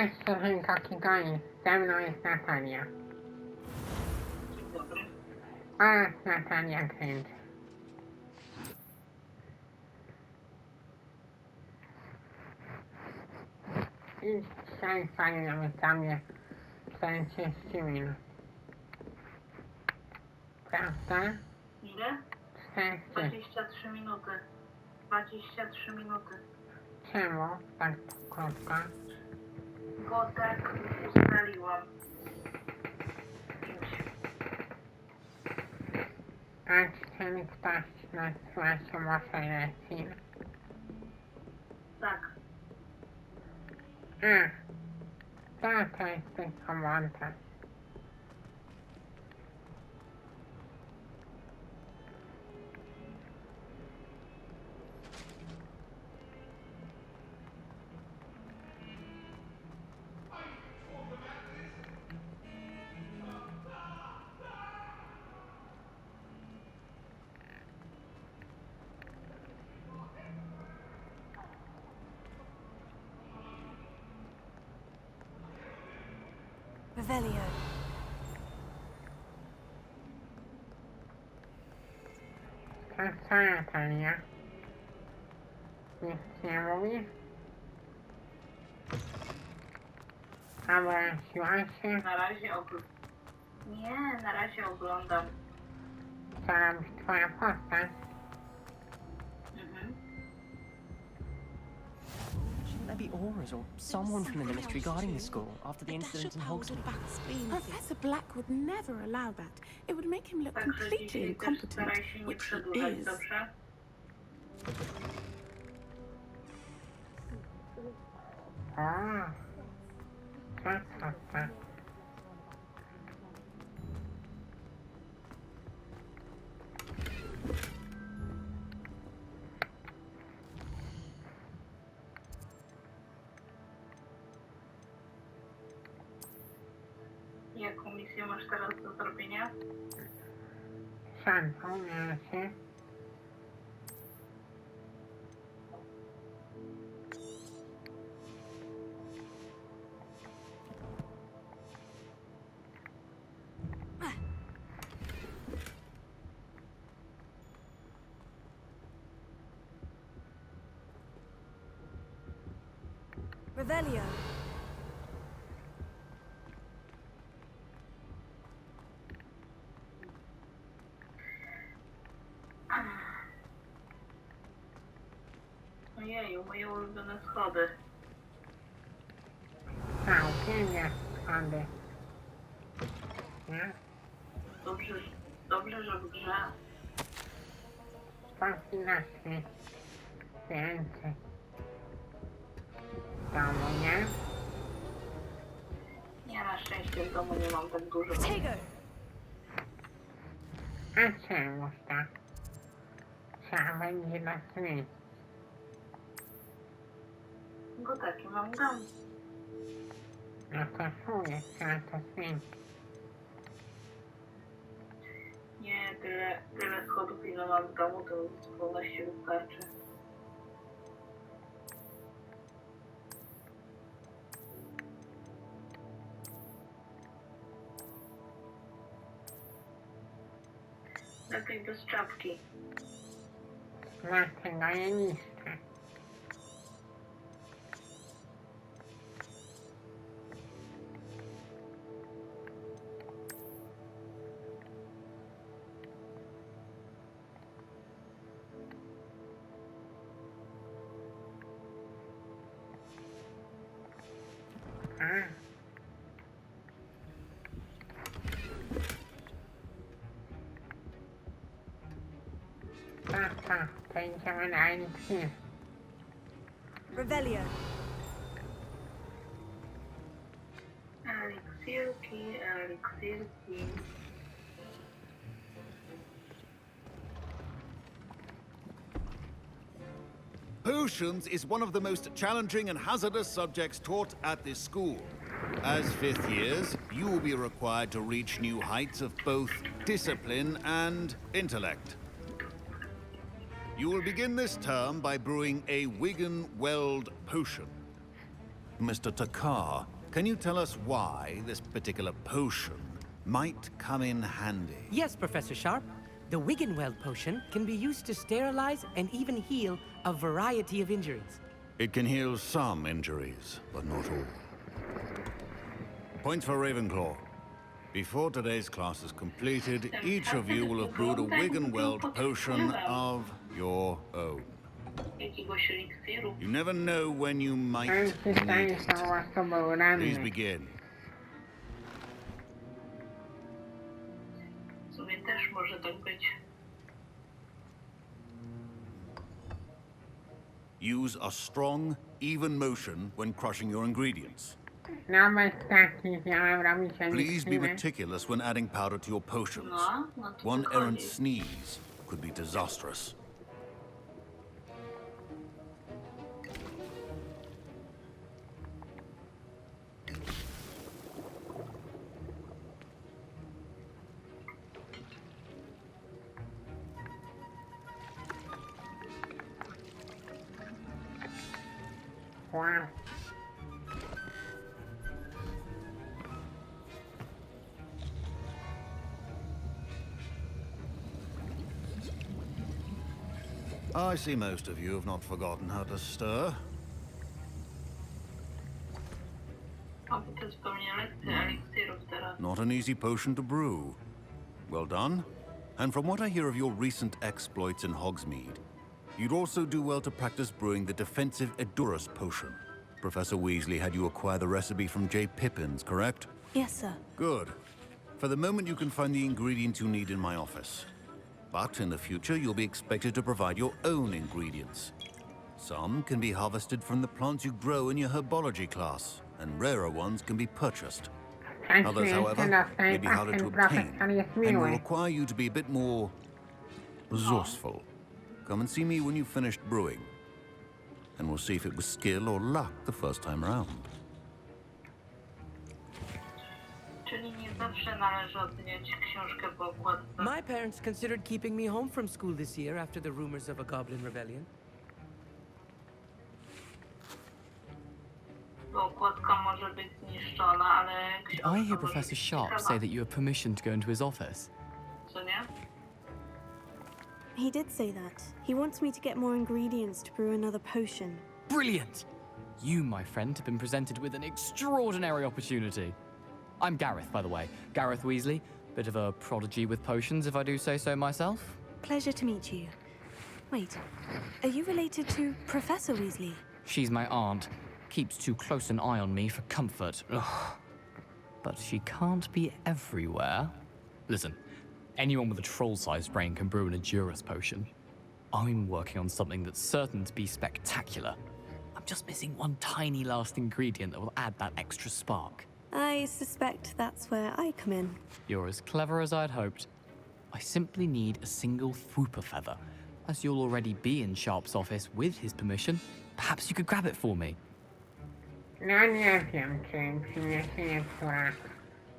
Cześć, Kokiko Gra. Ze mną jest Natalia. Dzień dobry. Oraz Natalia Część. I dzisiaj planujemy sobie 40 minut. Prawda? Ile? 40. 23 minuty. 23 minuty. Czemu tak krótko? Bo tak ustaliłam. A czy ktoś nas słucha waszej lekcji? Tak. A, to jest tylko montaż. Revelio. To co, Natalia? Nic nie mówi? Obraziła się? Na razie Nie, na razie oglądam. Co robi twoja postać? Shouldn't there be auras or someone from the ministry guarding the school after the incident in Hogsmeade? Professor Black would never allow that. It would make him look Także completely dzisiaj też incompetent, staraj się nie which he przedłużać, is. dobrze? O, co? Jaką misję masz teraz do zrobienia? Szanką miała się. Revelio. Ojeju, moje ulubione schody. Całkiem jest schody. Nie? Dobrze, że w grze. Powinno się więcej. W domu, nie? Ja na szczęście w domu nie mam tak dużo. Tego. A czemu tak? Trzeba będzie nas zmienić. Bo taki mam dom. No to czuję, trzeba to zmienić. Nie, tyle schodów ile mam w domu, to w zupełności wystarczy. Lepiej bez czapki. Dlatego je niszczę. A. To idziemy na eliksir. Revelio. Eliksirki. Potions is one of the most challenging and hazardous subjects taught at this school. As fifth years, you will be required to reach new heights of both discipline and intellect. You will begin this term by brewing a Wigan Weld potion. Mr. Takar, Can you tell us why this particular potion might come in handy? Yes, Professor Sharp. The Wiggenweld potion can be used to sterilize and even heal a variety of injuries. It can heal some injuries, but not all. Points for Ravenclaw. Before today's class is completed, each of you will have brewed a Wiggenweld potion of your own. Jakiegoś eliksiru. You never know when you might Ten need system it. są osobowo Please ranne. begin. W sumie też może tak być. Use a strong, even motion when crushing your ingredients. Nawet takich miałem robić Please be eliksiry. meticulous when adding powder to your potions. No to One wychodzi. errant sneeze could be disastrous. Wow. I see most of you have not forgotten how to stir. A bo to jest pewnie lekcja eliksirów teraz. Not an easy potion to brew. Well done. And from what I hear of your recent exploits in Hogsmeade, you'd also do well to practice brewing the defensive Edurus potion. Professor Weasley had you acquire the recipe from J. Pippin's, correct? Yes, sir. Good. For the moment, you can find the ingredients you need in my office. But in the future, you'll be expected to provide your own ingredients. Some can be harvested from the plants you grow in your herbology class, and rarer ones can be purchased. Others, however, may be harder to obtain, Profesor jest and will miły. require you to be a bit more resourceful. Come and see me when you've finished brewing, and we'll see if it was skill or luck the first time around. Czyli nie zawsze należy oceniać książkę po okładce. My parents considered keeping me home from school this year after the rumors of a goblin rebellion. Bo okładka może być zniszczona, ale książka I hear może Professor być Sharp ciekawa. say that you have permission to go into his office. Co nie? He did say that. He wants me to get more ingredients to brew another potion. Brilliant! You, my friend, have been presented with an extraordinary opportunity. I'm Gareth, by the way. Gareth Weasley. Bit of a prodigy with potions, if I do say so myself. Pleasure to meet you. Wait, are you related to Professor Weasley? She's my aunt. Keeps too close an eye on me for comfort. Ugh. But she can't be everywhere. Listen, anyone with a troll-sized brain can brew an Edurus potion. I'm working on something that's certain to be spectacular. I'm just missing one tiny last ingredient that will add that extra spark. I suspect that's where I come in. You're as clever as I'd hoped. I simply need a single Fwooper feather. As you'll already be in Sharp's office with his permission, perhaps you could grab it for me. No nie wiem, czy przyniesie niektóre.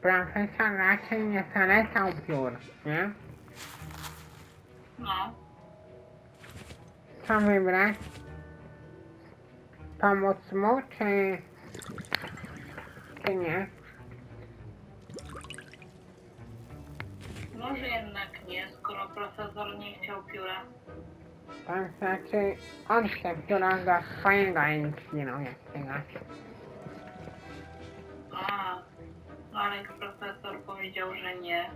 Profesor raczej nie zalecał piór, nie? No. Co wybrać? Pomóc mu, czy nie? Może jednak nie, skoro profesor nie chciał pióra. To znaczy, on się pióro do swojego eliksiru jakiegoś. A, no ale jak profesor powiedział, że nie,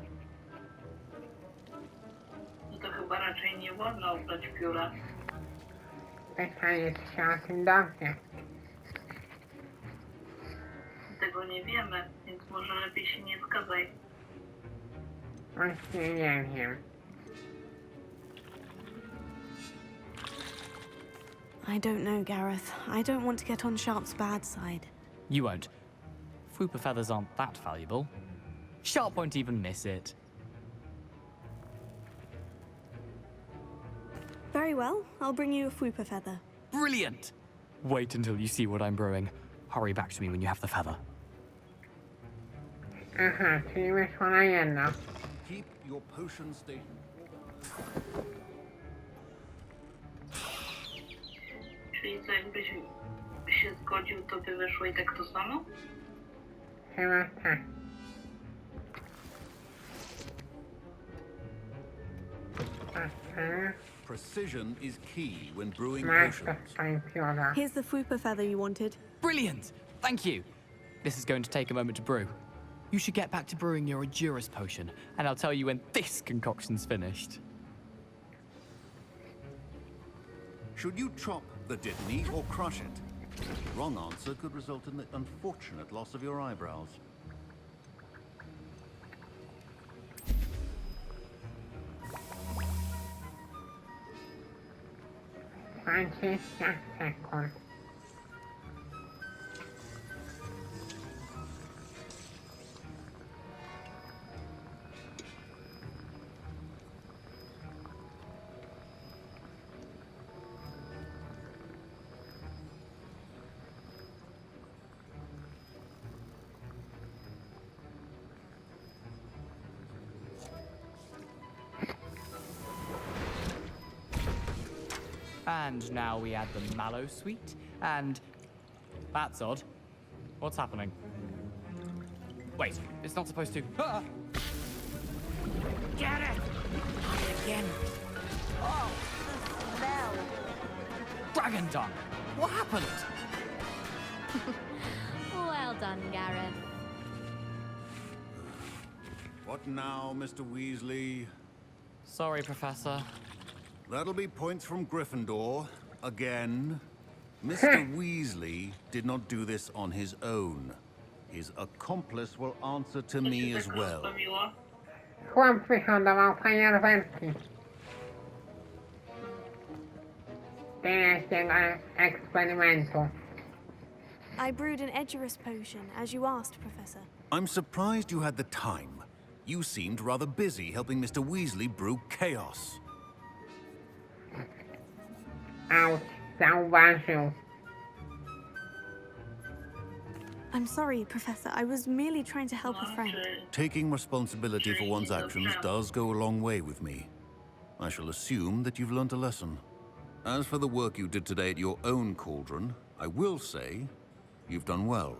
no to chyba raczej nie wolno ubrać pióra. Pytanie, czy się o tym dowie. Tego nie wiemy, więc może lepiej się nie zgadzaj. Właśnie nie wiem. I don't know, Gareth. I don't want to get on Sharp's bad side. You won't. Fwooper feathers aren't that valuable. Sharp won't even miss it. Very well, I'll bring you a Fwooper feather. Brilliant! Wait until you see what I'm brewing. Hurry back to me when you have the feather. Aha, czyli wyszło na jedno. Keep your potion station. Czyli co, jakbyś się zgodził, to by wyszło i tak to samo? Chyba tak. Aha, Precision is key when brewing masz to potions. w swoim piórach. Here's the Fwooper feather you wanted. Brilliant! Thank you! This is going to take a moment to brew. You should get back to brewing your Edurus potion, and I'll tell you when this concoction's finished. Should you chop the Dittany or crush it? The wrong answer could result in the unfortunate loss of your eyebrows. 20 sekund. And now we add the mallow sweet, and... That's odd. What's happening? Wait, it's not supposed to... Ah! Get it! Again. Oh, the smell. Dragon dung! What happened? Well done, Gareth. What now, Mr. Weasley? Sorry, Professor. That'll be points from Gryffindor. Again. Mr. Weasley did not do this on his own. His accomplice will answer to me as well. Chłop wyhodował fajerwerki. Tyle z jego eksperymentu. I brewed an Edurus potion, as you asked, Professor. I'm surprised you had the time. You seemed rather busy helping Mr. Weasley brew chaos. Auć, zauważył. I'm sorry, Professor. I was merely trying to help a friend. Taking responsibility for one's actions does go a long way with me. I shall assume that you've learnt a lesson. As for the work you did today at your own cauldron, I will say you've done well.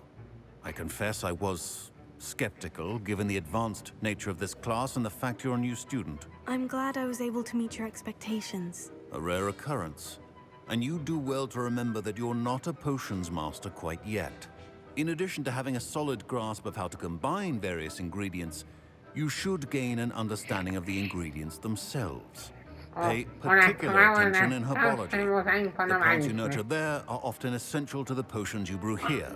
I confess I was skeptical, given the advanced nature of this class and the fact you're a new student. I'm glad I was able to meet your expectations. A rare occurrence. And you do well to remember that you're not a potions master quite yet. In addition to having a solid grasp of how to combine various ingredients, you should gain an understanding of the ingredients themselves. Pay particular attention in herbology. The plants you nurture there are often essential to the potions you brew here.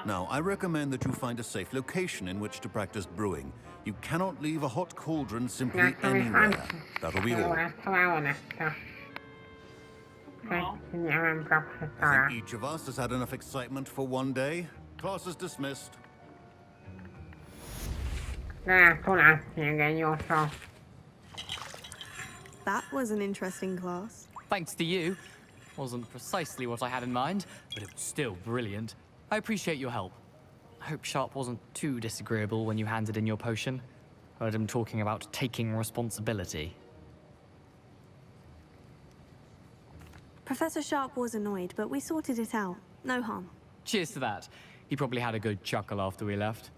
Now, I recommend that you find a safe location in which to practice brewing. You cannot leave a hot cauldron simply anywhere. That'll be all. I think each of us has had enough excitement for one day. Class is dismissed. Gratulacje, geniuszu. That was an interesting class. Thanks to you. Wasn't precisely what I had in mind, but it was still brilliant. I appreciate your help. I hope Sharp wasn't too disagreeable when you handed in your potion. Heard him talking about taking responsibility. Professor Sharp was annoyed, but we sorted it out. No harm. Cheers to that. He probably had a good chuckle after we left.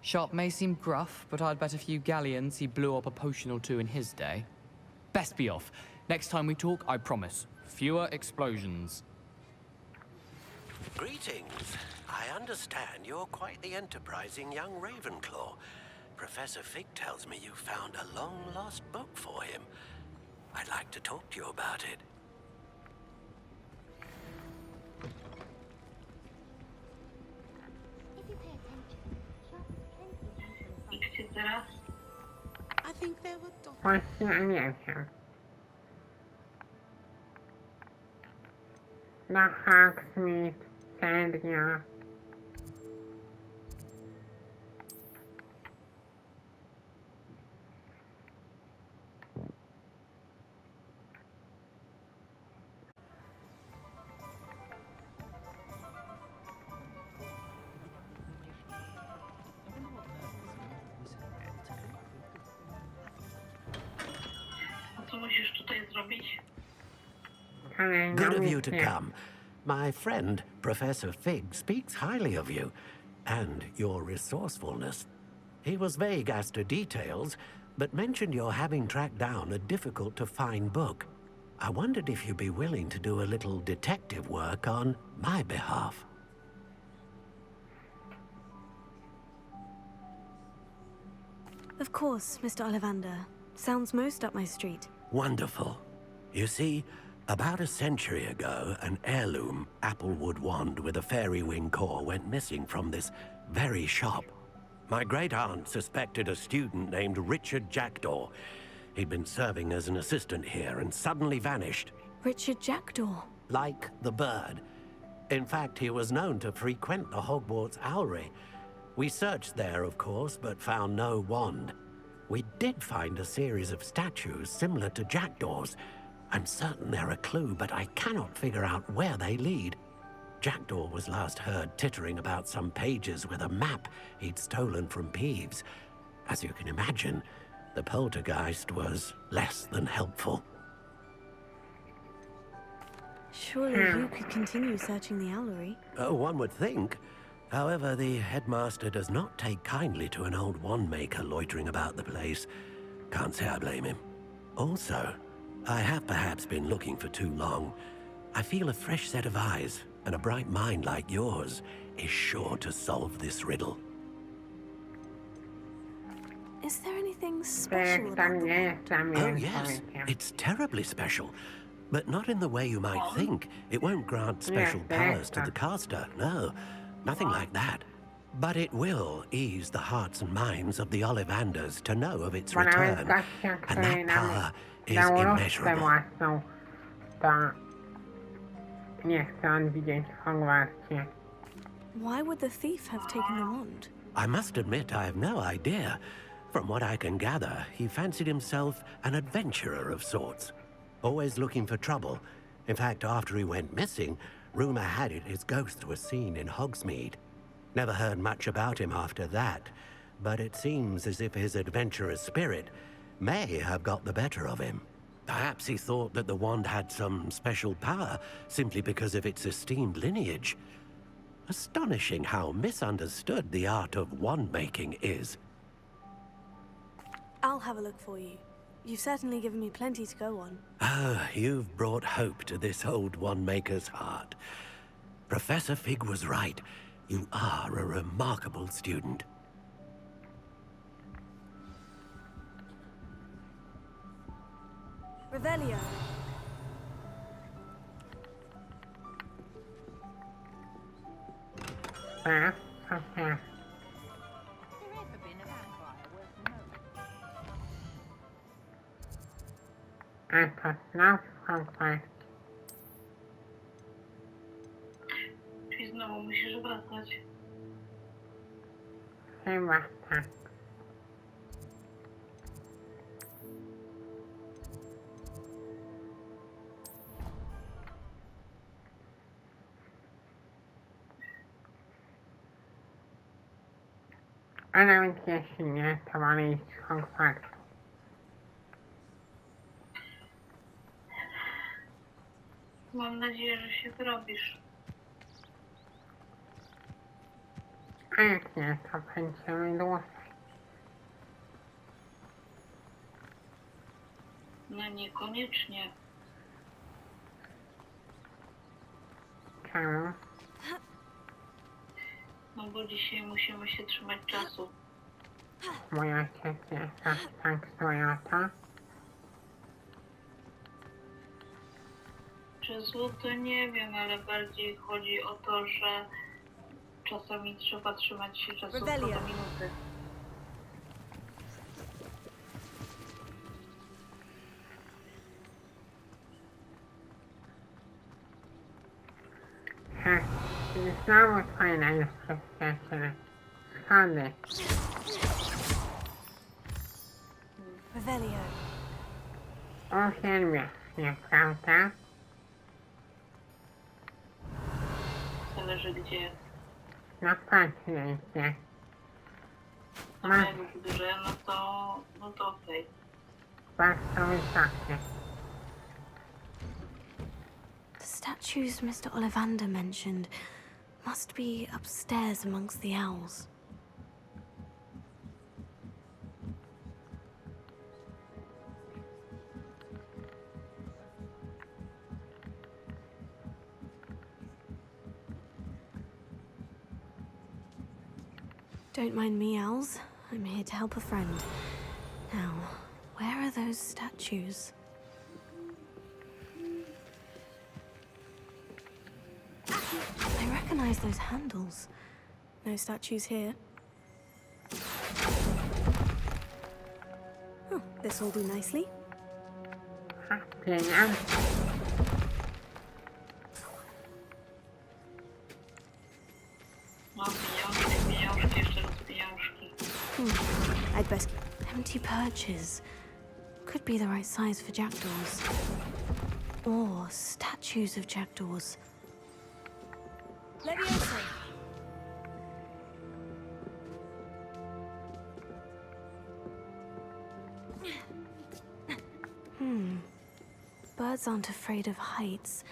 Sharp may seem gruff, but I'd bet a few galleons he blew up a potion or two in his day. Best be off. Next time we talk, I promise, fewer explosions. Greetings. I understand you're quite the enterprising young Ravenclaw. Professor Fig tells me you found a long-lost book for him. I'd like to talk to you about it. Idźcie teraz. I think there were Właśnie nie wiem. Do Hogsmeade, serio. A co musisz tutaj zrobić? Good of you to come. My friend, Professor Fig, speaks highly of you. and your resourcefulness. He was vague as to details, but mentioned your having tracked down a difficult-to-find book. I wondered if you'd be willing to do a little detective work on my behalf. Of course, Mr. Ollivander. Sounds most up my street. Wonderful. You see, about a century ago, an heirloom applewood wand with a fairy wing core went missing from this very shop. My great-aunt suspected a student named Richard Jackdaw. He'd been serving as an assistant here and suddenly vanished. Richard Jackdaw. Like the bird. In fact, he was known to frequent the Hogwarts Owlery. We searched there, of course, but found no wand. We did find a series of statues similar to Jackdaw's. I'm certain they're a clue, but I cannot figure out where they lead. Jackdaw was last heard tittering about some pages with a map he'd stolen from Peeves. As you can imagine, the poltergeist was less than helpful. Surely you could continue searching the owlery. Oh, one would think. However, the headmaster does not take kindly to an old wand-maker loitering about the place. Can't say I blame him. Also, I have perhaps been looking for too long. I feel a fresh set of eyes, and a bright mind like yours is sure to solve this riddle. Is there anything special about the wand? Oh, yes. It's terribly special. But not in the way you might think. It won't grant special powers to the caster, no. Nothing like that. But it will ease the hearts and minds of the Ollivanders to know of its return. And that power is immeasurable. Nie chcę on widzieć w Hogwarcie. Why would the thief have taken the wand? I must admit I have no idea. From what I can gather, he fancied himself an adventurer of sorts. Always looking for trouble. In fact, after he went missing, rumor had it his ghost was seen in Hogsmeade. Never heard much about him after that, but it seems as if his adventurous spirit may have got the better of him. Perhaps he thought that the wand had some special power simply because of its esteemed lineage. Astonishing how misunderstood the art of wand-making is. I'll have a look for you. You've certainly given me plenty to go on. Ah, you've brought hope to this old wand-maker's heart. Professor Fig was right. You are a remarkable student. Revelio. Okay. I thought now Hogwarts. Czyli znowu musisz wracać. Chyba tak. A nawet jeśli nie, to wolę iść z Hogwartu. Mam nadzieję, że się wyrobisz. A jak nie, to będziemy dłużej. No niekoniecznie. Czemu? No bo dzisiaj musimy się trzymać czasu. Mój ojciec jest aż tak zły o to. Czy zło to nie wiem, ale bardziej chodzi o to, że czasami trzeba trzymać się czasu co do minuty. Znowu twoje najlepsze przyjaciele. Schody. Revelio. Uwielbiasz mnie, prawda? Zależy gdzie. No patrz, wiecie. No jak w grze, no to okej. Bardzo wysokie. The statues Mr. Ollivander mentioned. Must be upstairs amongst the owls. Don't mind me, owls. I'm here to help a friend. Now, where are those statues? I recognize those handles. No statues here. Oh, this will do nicely. Pieniądze. No, pieniążki, jeszcze raz pieniążki. I'd best... Empty perches. Could be the right size for jackdaws. Or statues of jackdaws. Leviosa. Birds aren't afraid of heights.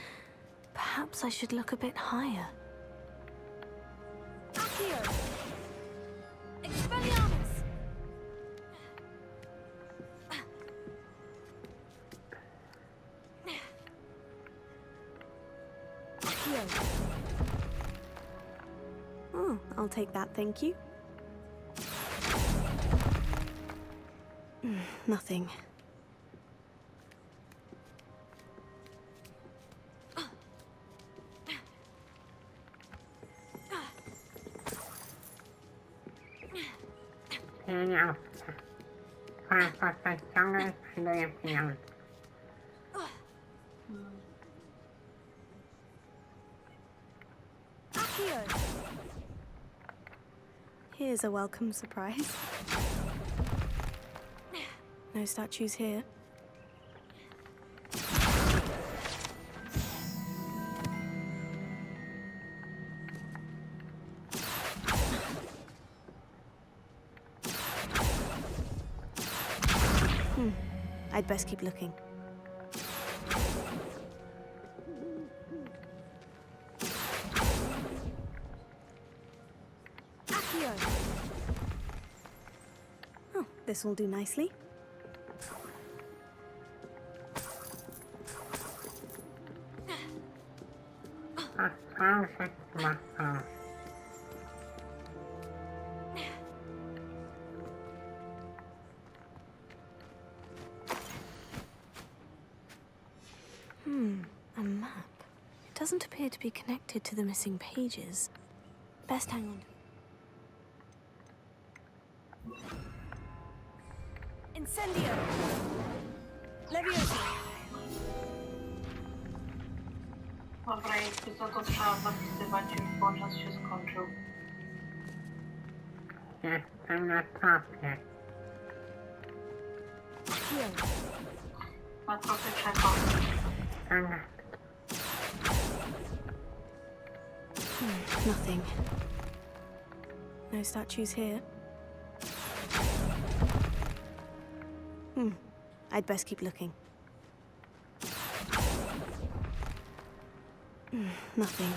Perhaps I should look a bit higher. Accio. Expelliarmus. Accio. Oh, I'll take that, thank you. Nothing. Pieniądze. Twoja postać ciągle przyduje pieniądze. Accio. Here's a welcome surprise. No statues here. I'd best keep looking. Accio. Oh, this will do nicely. Otworzę chyba. A map. It doesn't appear to be connected to the missing pages. Best hang on. Incendio. Leviosa. Dobra, jakby co, to trzeba zapisywać już, bo czas się skończył. Jestem na tropie. Accio. Na trochę czekam. Nothing. No statues here. I'd best keep looking. Nothing.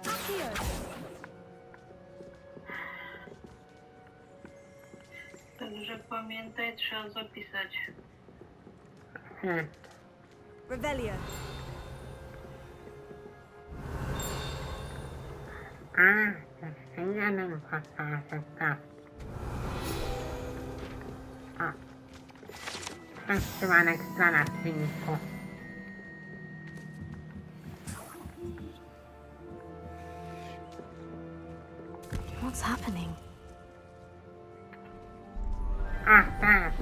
Accio. Także pamiętaj, trzeba zapisać. Revelio. Jeszcze jeden posążek kostki. O. Przez przypadek strona w filmiku. What's happening? A, teraz.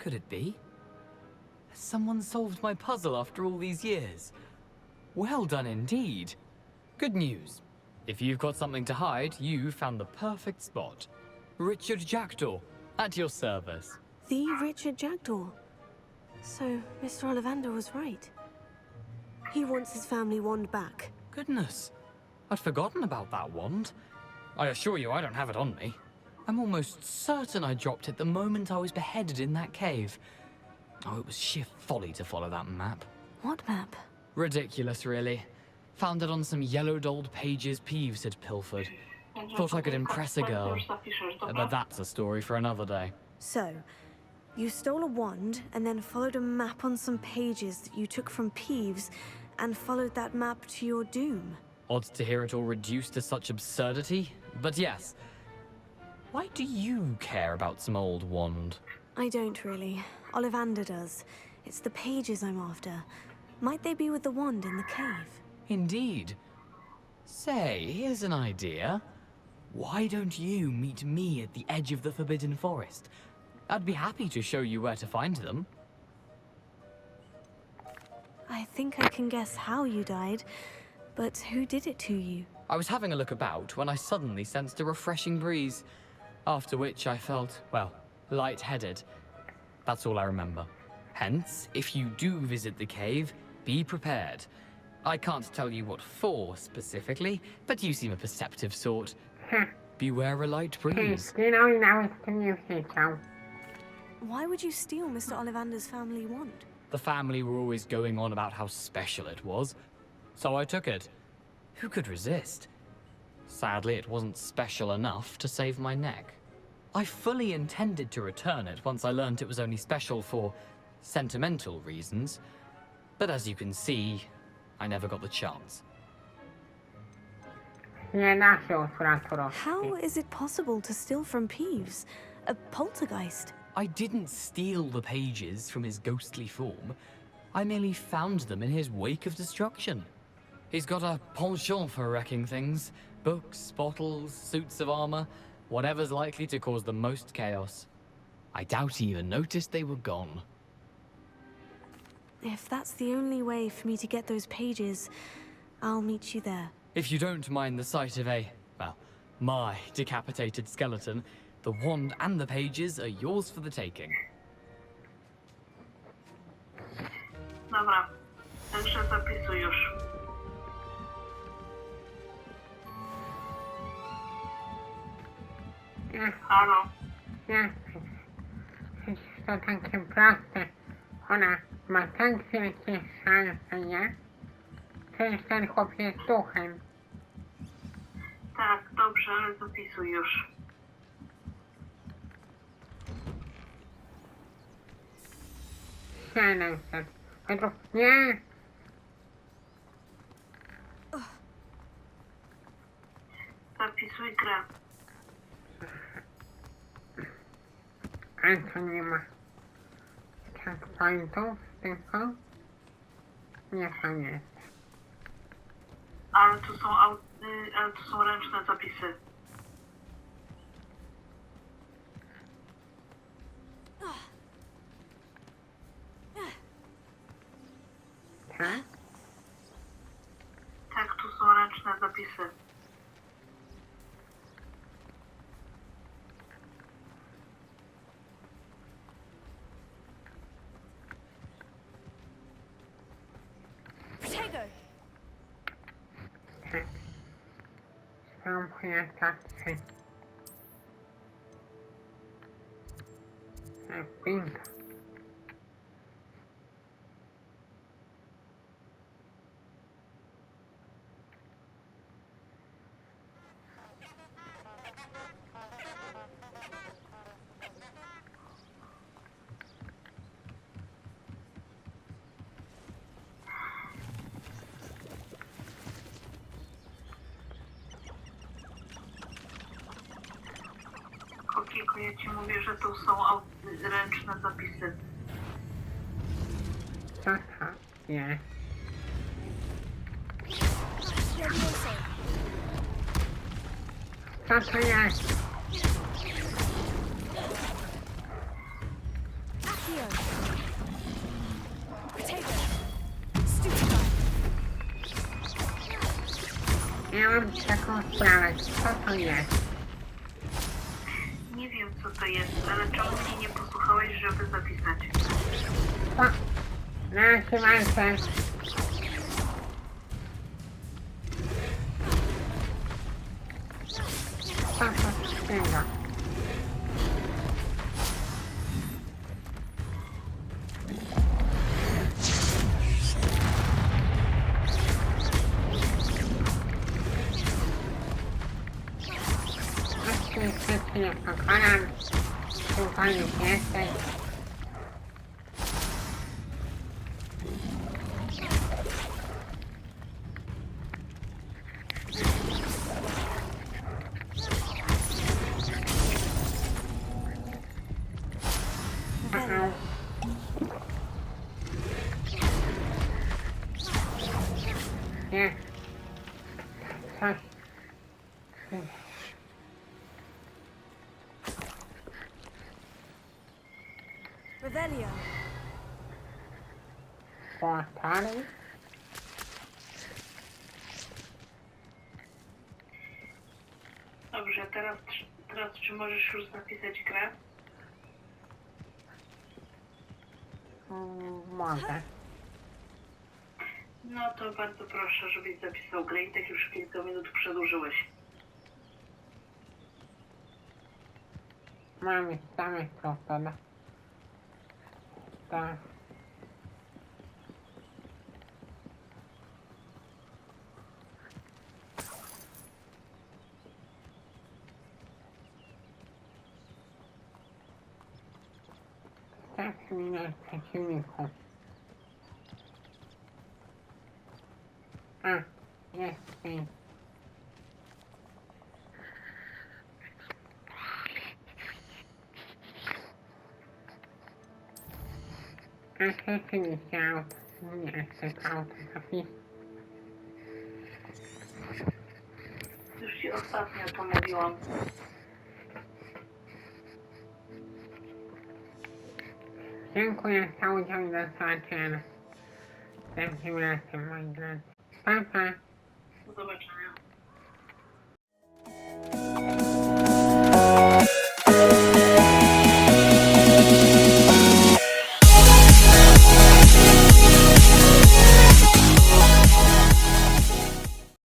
could it be? Has someone solved my puzzle after all these years? Well done indeed. Good news. If you've got something to hide, you found the perfect spot. Richard Jackdaw, at your service. The Richard Jackdaw. So, Mr. Ollivander was right. He wants his family wand back. Goodness, I'd forgotten about that wand. I assure you I don't have it on me. I'm almost certain I dropped it the moment I was beheaded in that cave. Oh, it was sheer folly to follow that map. What map? Ridiculous, really. Found it on some yellowed old pages Peeves had pilfered. Thought I could impress a girl. But that's a story for another day. So, you stole a wand and then followed a map on some pages that you took from Peeves and followed that map to your doom. Odd to hear it all reduced to such absurdity, but yes. Why do you care about some old wand? I don't really. Ollivander does. It's the pages I'm after. Might they be with the wand in the cave? Indeed. Say, here's an idea. Why don't you meet me at the edge of the Forbidden Forest? I'd be happy to show you where to find them. I think I can guess how you died, but who did it to you? I was having a look about when I suddenly sensed a refreshing breeze, after which I felt, well, lightheaded. That's all I remember. Hence, if you do visit the cave, be prepared. I can't tell you what for specifically, but you seem a perceptive sort. Beware a light breeze. Why would you steal Mr. Ollivander's family wand? The family were always going on about how special it was, so I took it. Who could resist? Sadly, it wasn't special enough to save my neck. I fully intended to return it once I learned it was only special for sentimental reasons, but as you can see, I never got the chance. How is it possible to steal from Peeves? A poltergeist? I didn't steal the pages from his ghostly form. I merely found them in his wake of destruction. He's got a penchant for wrecking things. Books, bottles, suits of armor, whatever's likely to cause the most chaos. I doubt he even noticed they were gone. If that's the only way for me to get those pages, I'll meet you there. If you don't mind the sight of my decapitated skeleton, the wand and the pages are yours for the taking. Dobra, także zapisuj już. Halo? Przecież to takie proste. Ona ma tak wielkie szanse, nie? Przecież ten chłop jest duchem. Tak, dobrze, ale zapisuj już. Nie! Zapisuj grę. A to nie ma checkpointów, tylko nie pamiętam. Ale tu są ręczne zapisy. Tak? Tak, tu są ręczne zapisy. Protego! Tak. Spróbuję tak się... Bingo. Kokiko, ja ci mówię, że tu są ręczne zapisy. Co to jest? Co to jest? Accio. Potato. Stupefy. Ja mam taką sprawę, co to jest? Nie wiem co to jest, ale czemu mnie nie posłuchałeś, żeby zapisać? Co? Nazywajcie. Co to z tego? Wszyscy nie pokonam. Tutaj już jesteś. Nie. Coś. Revelio. Portali? Dobrze, teraz czy możesz już zapisać grę? Mogę. No to bardzo proszę, żebyś zapisał grę i tak już kilka minut przedłużyłeś. Mamy same proste. Tak. Tak minę przeciwników. A, jest pięć. A rzeczywiście auto. Nie chcę auto zapisać. Już ci ostatnio to mówiłam. Dziękuję za udział i do zobaczenia. Następnym razem, moi drodzy. Pa, pa. Do zobaczenia.